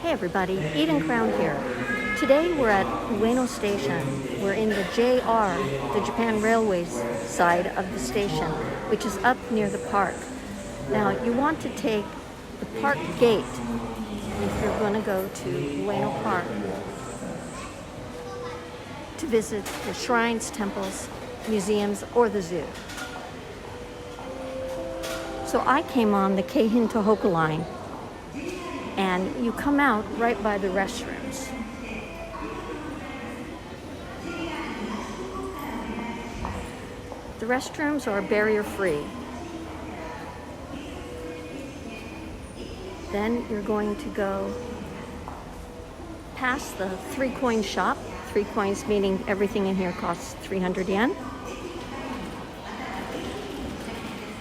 Hey everybody, Eden Crown here. Today we're at Ueno Station. We're in the JR, the Japan Railways side of the station, which is up near the park. Now you want to take the park gate if you're going to go to Ueno Park to visit the shrines, temples, museums, or the zoo. So I came on the Keihin Tohoku line, and you come out right by the restrooms. The restrooms are barrier-free. Then you're going to go past the 3-coin shop. 3 coins meaning everything in here costs 300 yen.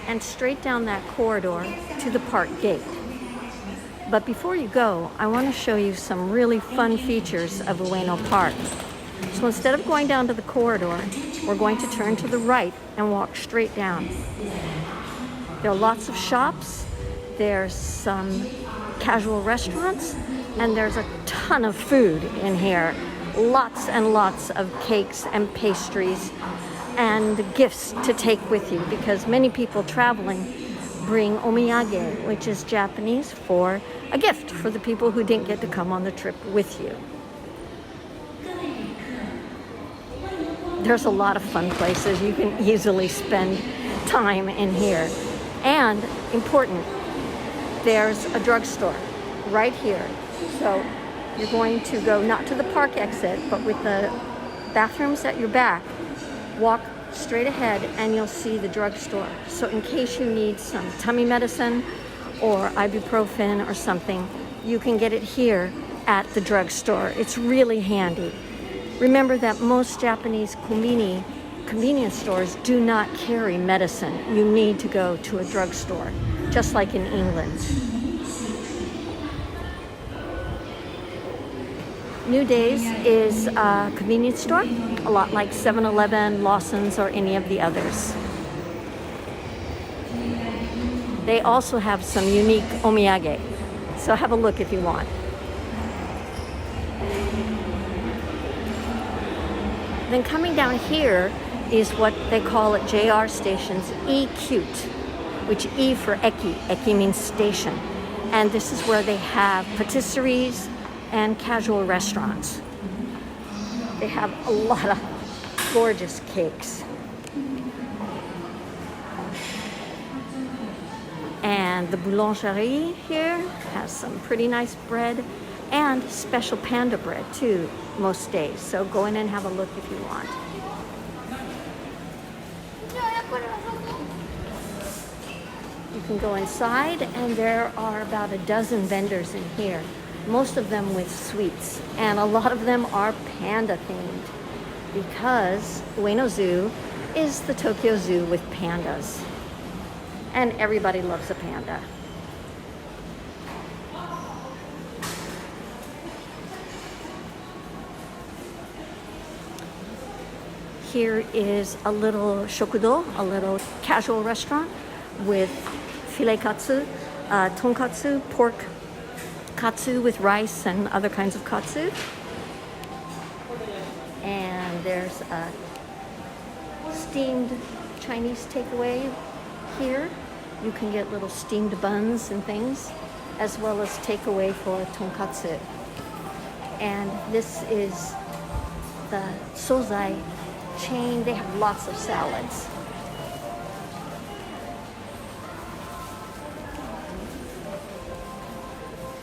And straight down that corridor to the park gate. But before you go, I want to show you some really fun features of Ueno Park. So instead of going down to the corridor, we're going to turn to the right and walk straight down. There are lots of shops, there's some casual restaurants, and there's a ton of food in here. Lots and lots of cakes and pastries and gifts to take with you, because many people traveling bring omiyage, which is Japanese for a gift for the people who didn't get to come on the trip with you. There's a lot of fun places. You can easily spend time in here. And important, there's a drugstore right here. So you're going to go not to the park exit, but with the bathrooms at your back, walk straight ahead and you'll see the drugstore. So in case you need some tummy medicine or ibuprofen or something, you can get it here at the drugstore. It's really handy. Remember that most Japanese convenience stores do not carry medicine. You need to go to a drugstore, just like in England. New Days is a convenience store, a lot like 7-Eleven, Lawson's, or any of the others. They also have some unique omiyage, so have a look if you want. Then coming down here is what they call at JR stations E-Cute, which E for eki. Eki means station. And this is where they have patisseries and casual restaurants. They have a lot of gorgeous cakes. And the boulangerie here has some pretty nice bread and special panda bread too most days. So go in and have a look if you want. You can go inside and there are about a dozen vendors in here. Most of them with sweets, and a lot of them are panda themed because Ueno Zoo is the Tokyo Zoo with pandas, and everybody loves a panda. Here is a little shokudo, a little casual restaurant with filet katsu, tonkatsu, pork katsu with rice and other kinds of katsu. And there's a steamed Chinese takeaway here. You can get little steamed buns and things, as well as takeaway for tonkatsu. And this is the Sozai chain. They have lots of salads.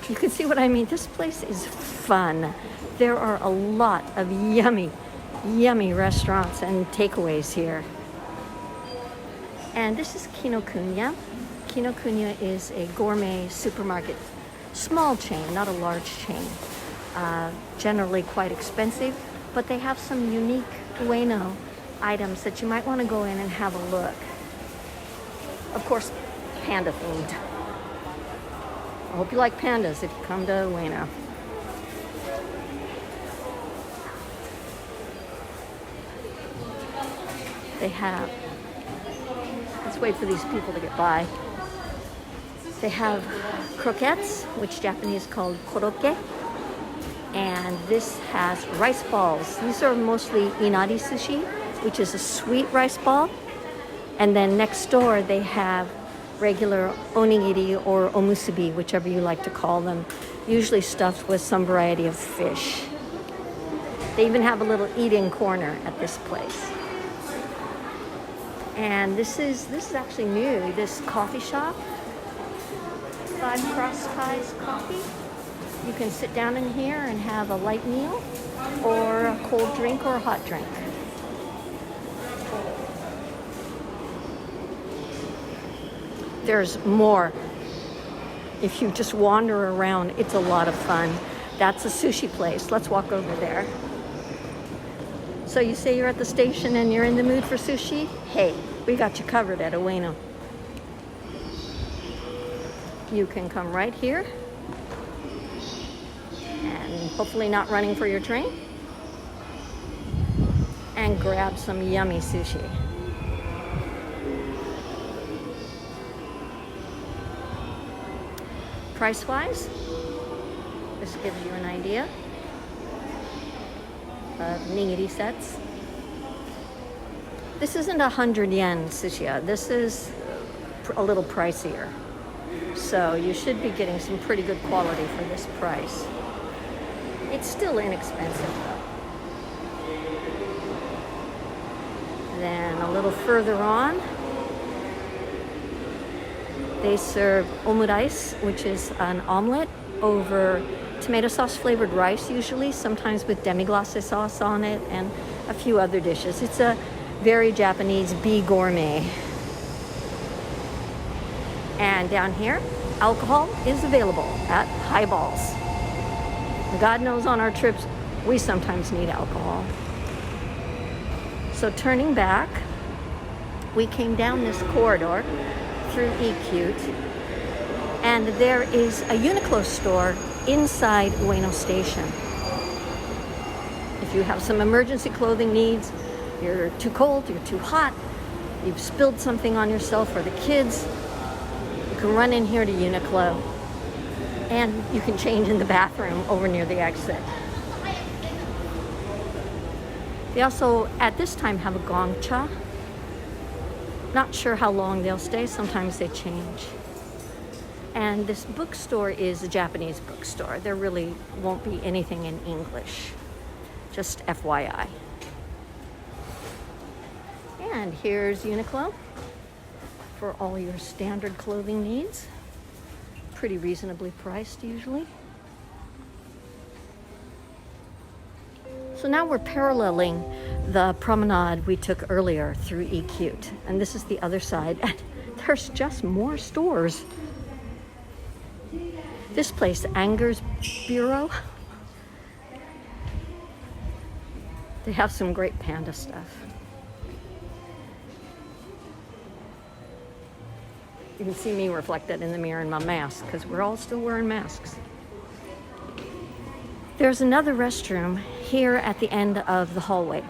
You can see what I mean. This place is fun. There are a lot of yummy, yummy restaurants and takeaways here. And this is Kinokunya. Kinokunya is a gourmet supermarket, small chain, not a large chain. Generally quite expensive, but they have some unique Ueno items that you might want to go in and have a look. Of course, panda themed. I hope you like pandas if you come to Ueno. They have, let's wait for these people to get by. They have croquettes, which Japanese called korokke. And this has rice balls. These are mostly inari sushi, which is a sweet rice ball. And then next door they have regular onigiri or omusubi, whichever you like to call them, usually stuffed with some variety of fish. They even have a little eating corner at this place. And this is actually new, this coffee shop, 5 Cross Ties Coffee. You can sit down in here and have a light meal or a cold drink or a hot drink. There's more. If you just wander around, it's a lot of fun. That's a sushi place. Let's walk over there. So you say you're at the station and you're in the mood for sushi? Hey, we got you covered at Ueno. You can come right here and hopefully not running for your train and grab some yummy sushi. Price-wise, this gives you an idea of nigiri sets. This isn't 100 yen sushi. This is a little pricier. So you should be getting some pretty good quality for this price. It's still inexpensive though. Then a little further on, they serve omurice, which is an omelet over tomato sauce flavored rice usually, sometimes with demi-glace sauce on it and a few other dishes. It's a very Japanese gourmet. And down here, alcohol is available at highballs. God knows on our trips, we sometimes need alcohol. So turning back, we came down this corridor through E-Cute, and there is a Uniqlo store inside Ueno Station. If you have some emergency clothing needs, you're too cold, you're too hot, you've spilled something on yourself or the kids, you can run in here to Uniqlo and you can change in the bathroom over near the exit. They also, at this time, have a gongcha. Not sure how long they'll stay. Sometimes they change. And this bookstore is a Japanese bookstore. There really won't be anything in English. Just FYI. And here's Uniqlo for all your standard clothing needs. Pretty reasonably priced usually. So now we're paralleling the promenade we took earlier through E-Cute. And this is the other side. And there's just more stores. This place, Anger's Bureau. They have some great panda stuff. You can see me reflected in the mirror in my mask because we're all still wearing masks. There's another restroom here at the end of the hallway.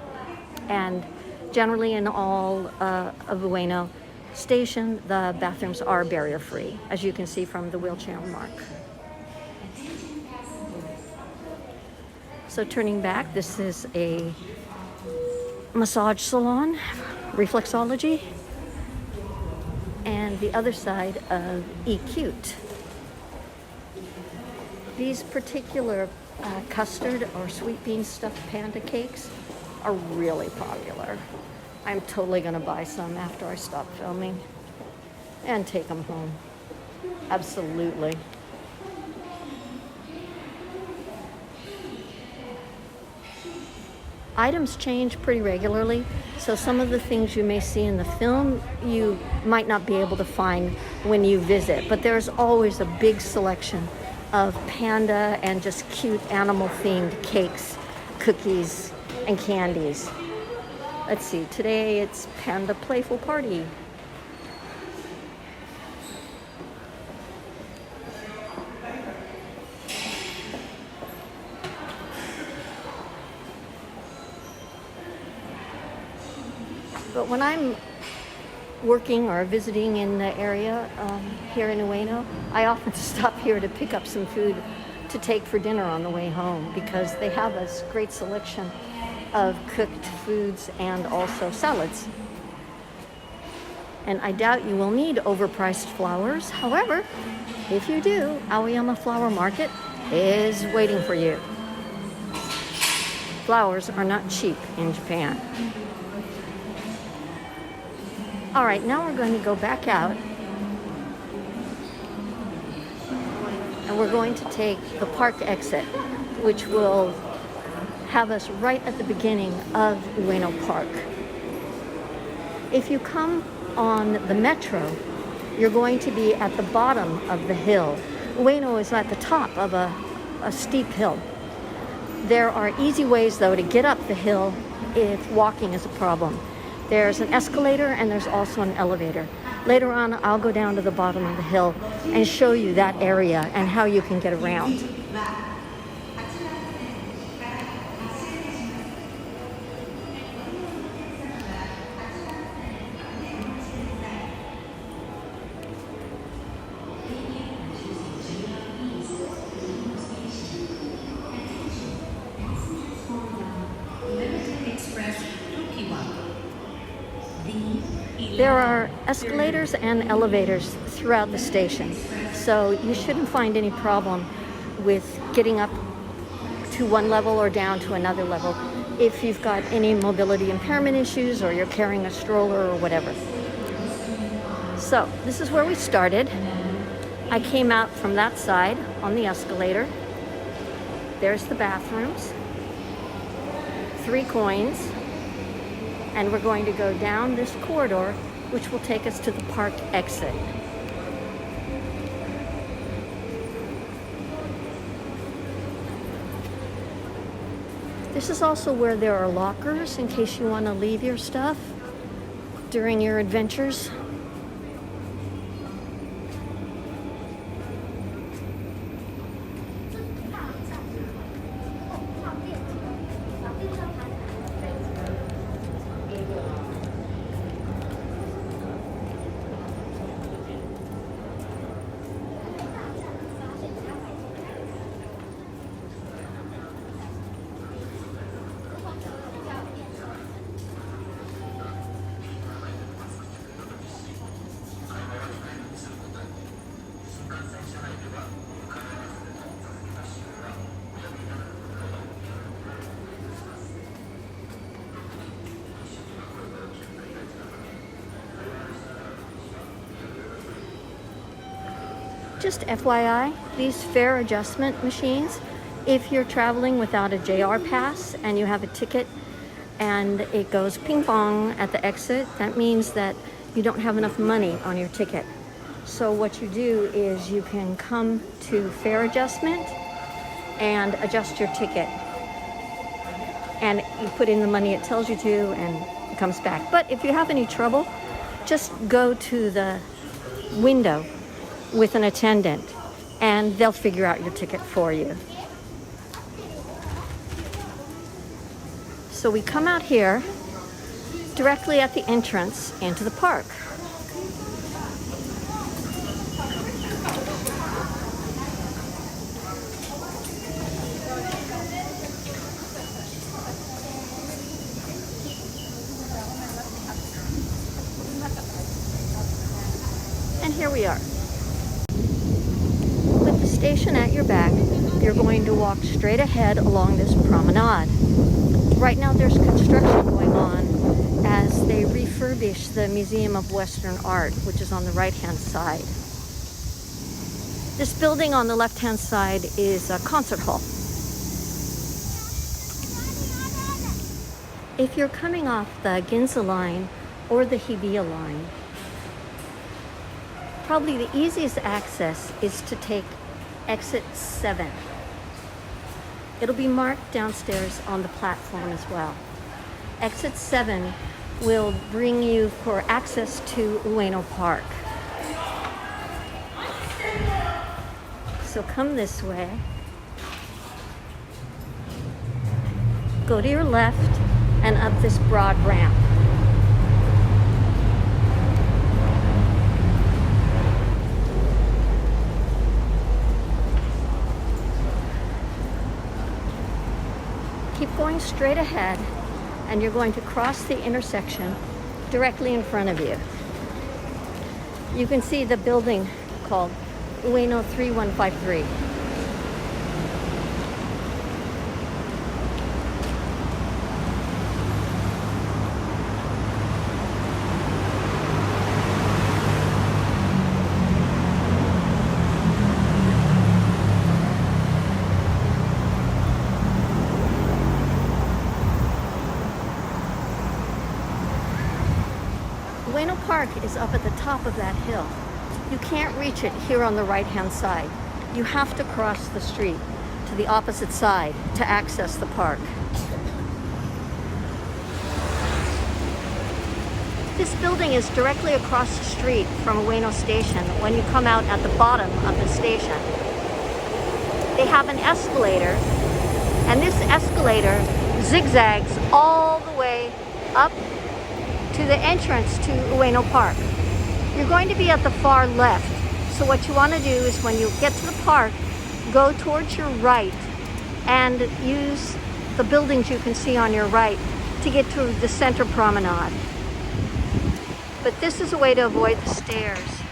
And generally in all of Ueno Station, the bathrooms are barrier-free, as you can see from the wheelchair mark. So turning back, this is a massage salon, reflexology, and the other side of E-Cute. These particular custard or sweet bean stuffed panda cakes are really popular. I'm totally gonna buy some after I stop filming and take them home. Absolutely. Items change pretty regularly, so some of the things you may see in the film you might not be able to find when you visit, but there's always a big selection of panda and just cute animal-themed cakes, cookies, and candies. Let's see, today it's Panda Playful Party. But when I'm working or visiting in the area here in Ueno, I often stop here to pick up some food to take for dinner on the way home, because they have a great selection of cooked foods and also salads. And I doubt you will need overpriced flowers. However, if you do, Aoyama Flower Market is waiting for you. Flowers are not cheap in Japan. All right, now we're going to go back out, and we're going to take the park exit, which will have us right at the beginning of Ueno Park. If you come on the metro, you're going to be at the bottom of the hill. Ueno is at the top of a steep hill. There are easy ways, though, to get up the hill if walking is a problem. There's an escalator and there's also an elevator. Later on, I'll go down to the bottom of the hill and show you that area and how you can get around. There are escalators and elevators throughout the station, so you shouldn't find any problem with getting up to one level or down to another level if you've got any mobility impairment issues or you're carrying a stroller or whatever. So this is where we started. I came out from that side on the escalator. There's the bathrooms, 3 coins. And we're going to go down this corridor, which will take us to the park exit. This is also where there are lockers in case you want to leave your stuff during your adventures. Just FYI, these fare adjustment machines, if you're traveling without a JR pass and you have a ticket and it goes ping pong at the exit, that means that you don't have enough money on your ticket. So what you do is you can come to fare adjustment and adjust your ticket. And you put in the money it tells you to and it comes back. But if you have any trouble, just go to the window with an attendant and they'll figure out your ticket for you. So we come out here directly at the entrance into the park. And here we are. With the station at your back, you're going to walk straight ahead along this promenade. Right now there's construction going on as they refurbish the Museum of Western Art, which is on the right-hand side. This building on the left-hand side is a concert hall. If you're coming off the Ginza line or the Hibiya line, probably the easiest access is to take exit 7. It'll be marked downstairs on the platform as well. Exit 7 will bring you for access to Ueno Park. So come this way. Go to your left and up this broad ramp. straight ahead and you're going to cross the intersection directly in front of you. You can see the building called Ueno 3153. Ueno Park is up at the top of that hill. You can't reach it here on the right-hand side. You have to cross the street to the opposite side to access the park. This building is directly across the street from Ueno Station when you come out at the bottom of the station. They have an escalator, and this escalator zigzags all the way up to the entrance to Ueno Park. You're going to be at the far left, so what you want to do is when you get to the park, go towards your right and use the buildings you can see on your right to get to the center promenade. But this is a way to avoid the stairs.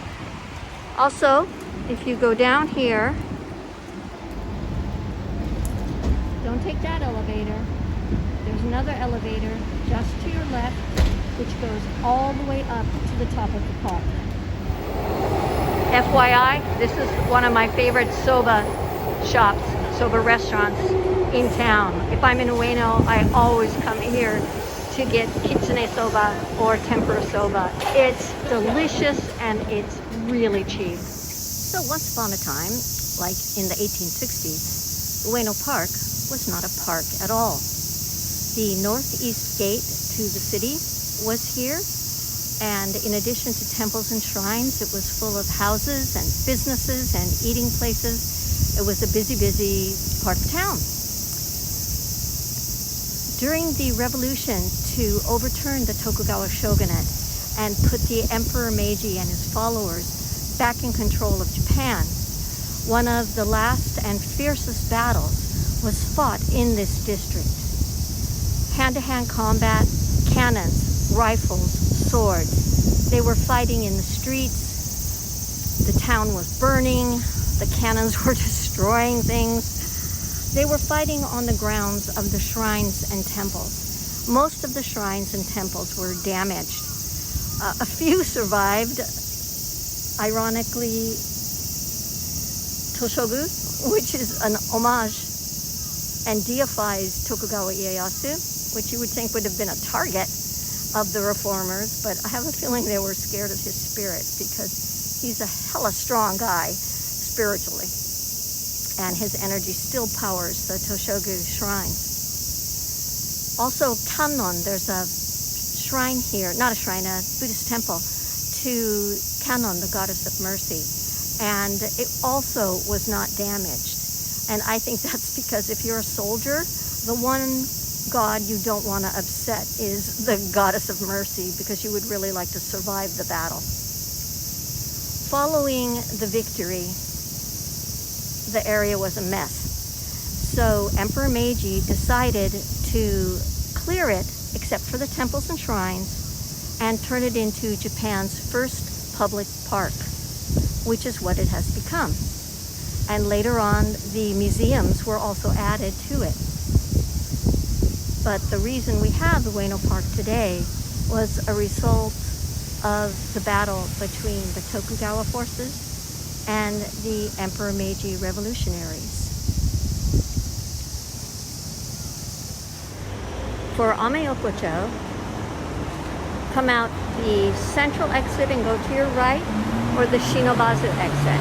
Also, if you go down here, don't take that elevator. There's another elevator just to your left, which goes all the way up to the top of the park. FYI, this is one of my favorite soba shops, soba restaurants in town. If I'm in Ueno, I always come here to get kitsune soba or tempura soba. It's delicious and it's really cheap. So once upon a time, like in the 1860s, Ueno Park was not a park at all. The northeast gate to the city was here, and in addition to temples and shrines, it was full of houses and businesses and eating places. It was a busy part of town. During the revolution to overturn the Tokugawa shogunate and put the Emperor Meiji and his followers back in control of Japan, one of the last and fiercest battles was fought in this district. Hand-to-hand combat, cannons, rifles, swords. They were fighting in the streets. The town was burning. The cannons were destroying things. They were fighting on the grounds of the shrines and temples. Most of the shrines and temples were damaged. A few survived. Ironically, Toshogu, which is an homage and deifies Tokugawa Ieyasu, which you would think would have been a target of the reformers, but I have a feeling they were scared of his spirit because he's a hella strong guy spiritually, and his energy still powers the Toshogu shrines. Also, Kannon, there's a shrine here, not a shrine, a Buddhist temple to Kannon, the goddess of mercy, and it also was not damaged. And I think that's because if you're a soldier, the one God you don't want to upset is the goddess of mercy, because you would really like to survive the battle. Following the victory, the area was a mess. So Emperor Meiji decided to clear it, except for the temples and shrines, and turn it into Japan's first public park, which is what it has become. And later on, the museums were also added to it. But the reason we have the Ueno Park today was a result of the battle between the Tokugawa forces and the Emperor Meiji revolutionaries. For Ameyokocho, come out the central exit and go to your right, or the Shinobazu exit.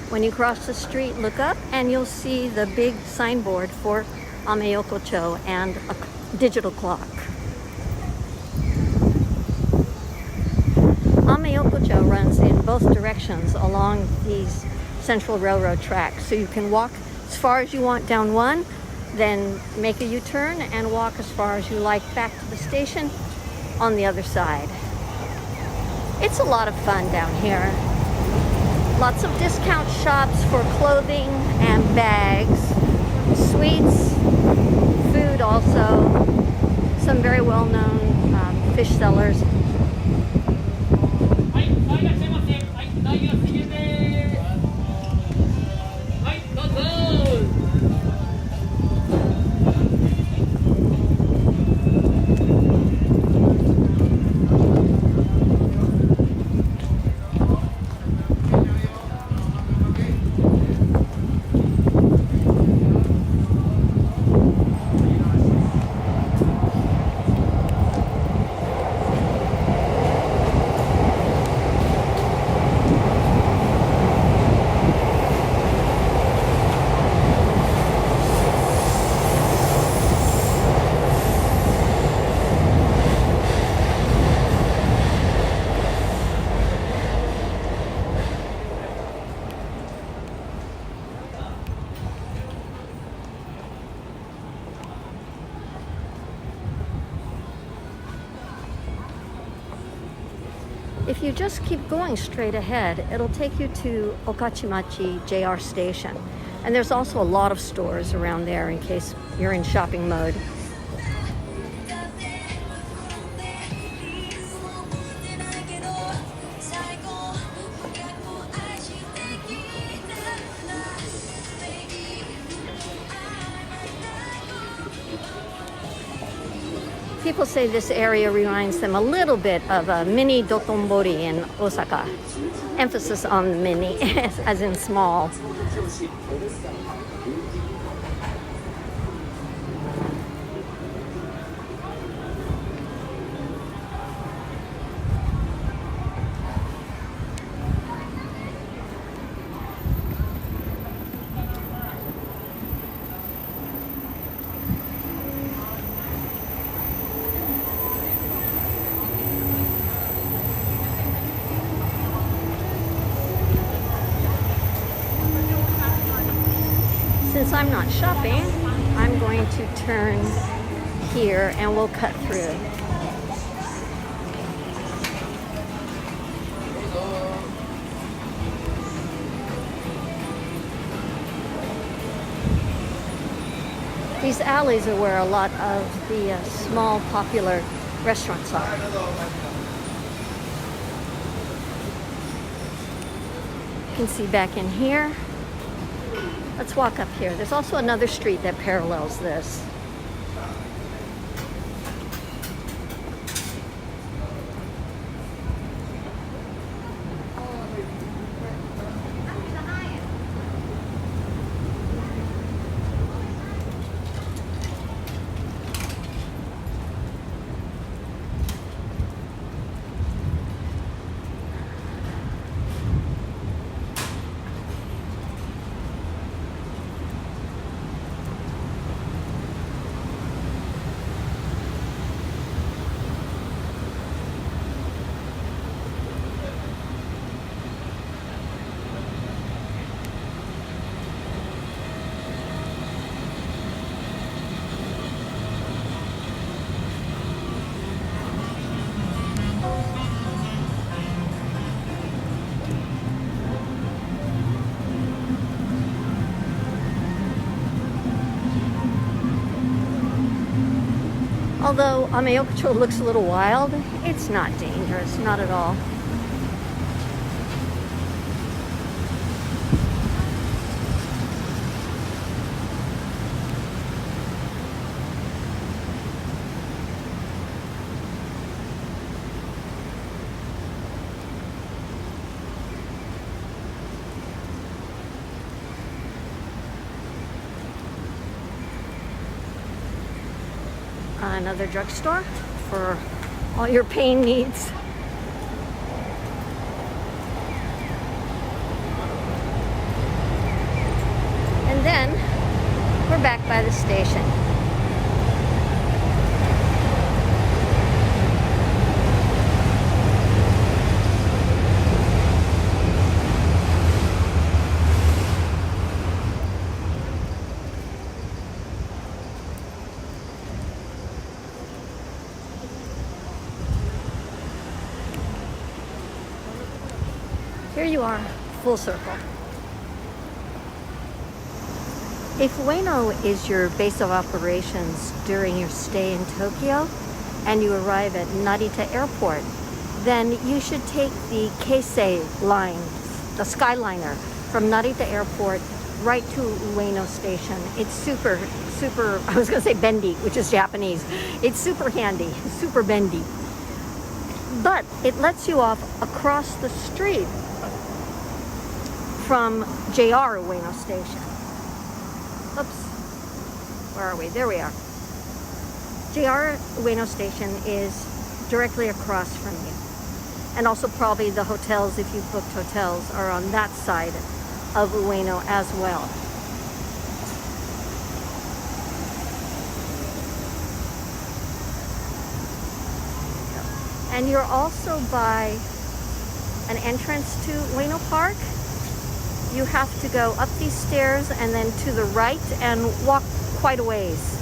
When you cross the street, look up and you'll see the big signboard for Ameyokocho and a digital clock. Ameyokocho runs in both directions along these central railroad tracks. So you can walk as far as you want down one, then make a U-turn and walk as far as you like back to the station on the other side. It's a lot of fun down here. Lots of discount shops for clothing and bags, sweets, food also, some very well-known fish sellers. If you just keep going straight ahead, it'll take you to Okachimachi JR station. And there's also a lot of stores around there in case you're in shopping mode. People say this area reminds them a little bit of a mini Dotonbori in Osaka. Emphasis on mini, as in small. Since I'm not shopping, I'm going to turn here and we'll cut through. These alleys are where a lot of the small popular restaurants are. You can see back in here. Let's walk up here. There's also another street that parallels this. Although Ameyokucho looks a little wild, it's not dangerous, not at all. Another drugstore for all your pain needs. And then we're back by the station. Here you are, full circle. If Ueno is your base of operations during your stay in Tokyo and you arrive at Narita Airport, then you should take the Keisei line, the Skyliner, from Narita Airport right to Ueno Station. It's super, I was gonna say bendy, which is Japanese. It's super handy, super bendy. But it lets you off across the street from JR Ueno Station. Oops, where are we? There we are. JR Ueno Station is directly across from you. And also probably the hotels, if you've booked hotels, are on that side of Ueno as well. And you're also by an entrance to Ueno Park. You have to go up these stairs and then to the right and walk quite a ways.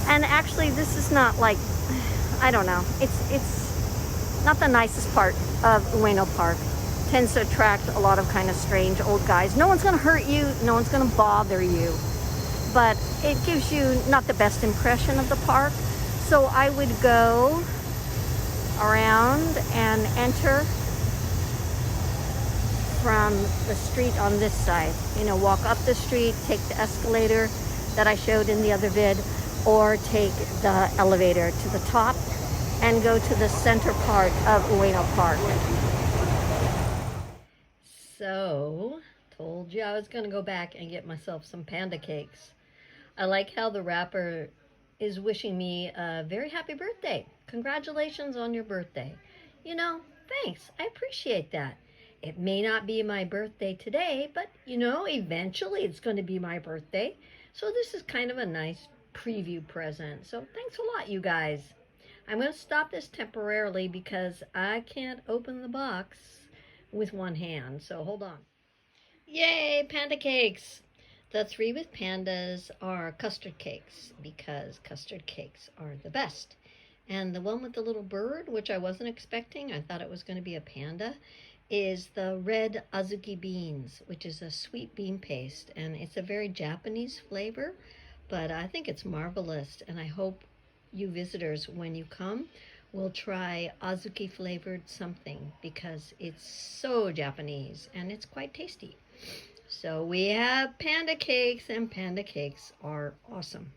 And actually this is not like, I don't know, it's not the nicest part of Ueno Park. Tends to attract a lot of kind of strange old guys. No one's gonna hurt you, no one's gonna bother you, but it gives you not the best impression of the park. So I would go around and enter from the street on this side. You know, walk up the street, take the escalator that I showed in the other vid, or take the elevator to the top and go to the center part of Ueno Park. So, told you I was gonna go back and get myself some Panda Cakes. I like how the wrapper is wishing me a very happy birthday. Congratulations on your birthday. You know, thanks, I appreciate that. It may not be my birthday today, but you know, eventually it's going to be my birthday. So this is kind of a nice preview present. So thanks a lot, you guys. I'm going to stop this temporarily because I can't open the box with one hand. So hold on. Yay, Panda Cakes! The 3 with pandas are custard cakes because custard cakes are the best. And the one with the little bird, which I wasn't expecting, I thought it was going to be a panda, is the red azuki beans, which is a sweet bean paste. And it's a very Japanese flavor, but I think it's marvelous. And I hope you visitors, when you come, will try azuki flavored something because it's so Japanese and it's quite tasty. So we have Panda Cakes, and Panda Cakes are awesome.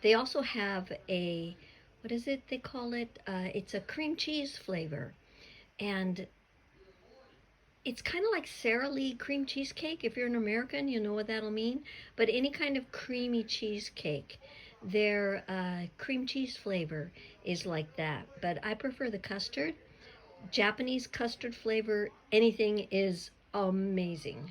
They also have a, what is it they call it? It's a cream cheese flavor. And it's kind of like Sara Lee cream cheesecake. If you're an American, you know what that'll mean. But any kind of creamy cheesecake, their cream cheese flavor is like that. But I prefer the custard. Japanese custard flavor, anything is amazing.